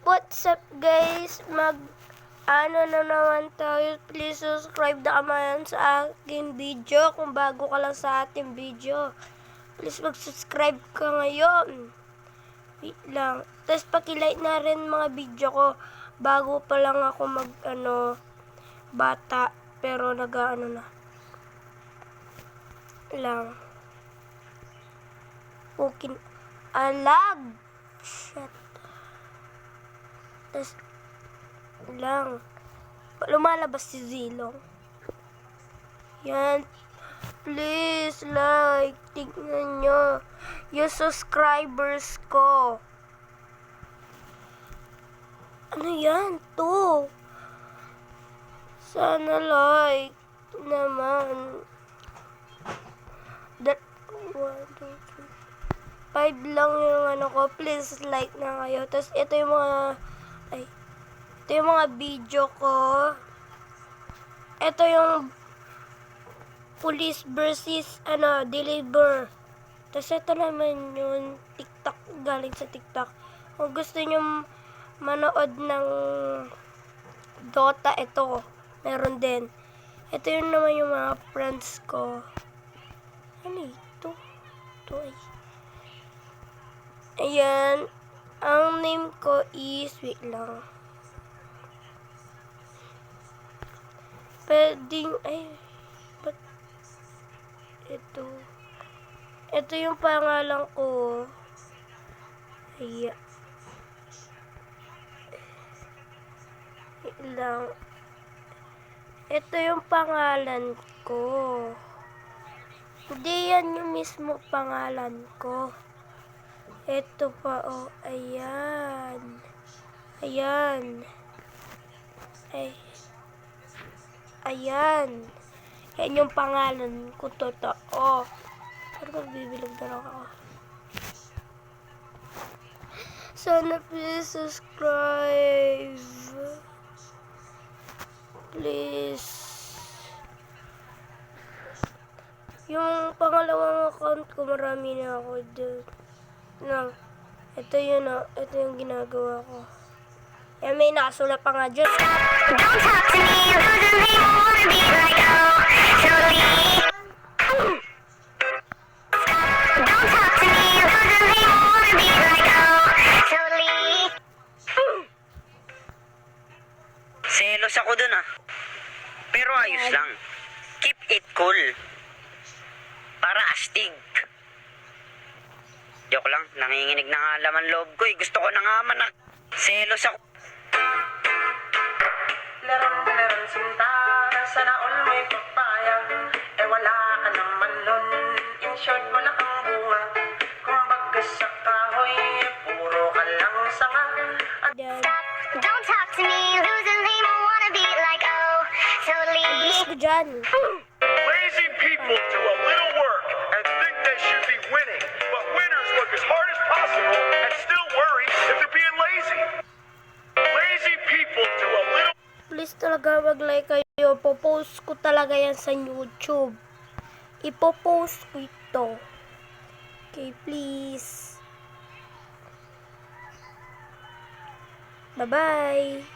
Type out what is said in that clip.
What's up guys? Ano na naman tayo. Please subscribe na naman sa aking video. Kung bago ka lang sa ating video, please mag-subscribe ka ngayon. Wait lang. Tapos pakilike na rin mga video ko. Bago pa lang ako bata. Pero nag-ano na. Lang. Okay. Alag. Shit. Tapos lang. Lumalabas si Zilong. Yan. Please like. Tignan nyo. Yung subscribers ko. Ano yan? To. Sana like naman. That 1, 2, 3, 5 lang yung ano ko. Please like na kayo. Tapos ito yung mga video ko. Ito yung police versus deliver. Tapos ito naman yung TikTok, galing sa TikTok. Kung gusto nyo manood ng Dota, ito meron din. Ito yung naman yung mga friends ko. Ano ito? Ito ay. Ayan. Ang name ko is, wait lang. Pwedeng, ba't ito? Ito yung pangalan ko. Ayan. Wait lang. Ito yung pangalan ko. Hindi yan yung mismo pangalan ko. Ito pa, oh. Ayan. Ayan. Ayan. Yan yung pangalan ko, totoo. Pero magbibilog na lang ako. Sana please subscribe. Please. Yung pangalawang account ko, marami na ako dun. Ito yung ginagawa ko. May nakasulat pa nga dyan. Don't talk to me, losing me, wanna be like oh, slowly. Don't talk to me, losing me, wanna be like oh, slowly. Selos ako dun Pero ayos lang. Keep it cool. Para astig. Joke lang, nanginginig na nga laman loob ko Gusto ko na nga selos ako. Larang sinta, sana all may papayag. Wala ka naman nun. In short, wala kang bunga. Kumbaga sa kahoy, puro ka lang sanga. Don't talk to me, losing me, wanna be like oh, slowly. Bilis ko dyan. Lazy people do a little work and think they should be winning, but winners work as hard as possible and still worry if they're being lazy. Lazy people do a little. Please talaga mag-like kayo. Popost ko talaga yan sa YouTube. Ipopost ko ito. Okay, please. Bye-bye.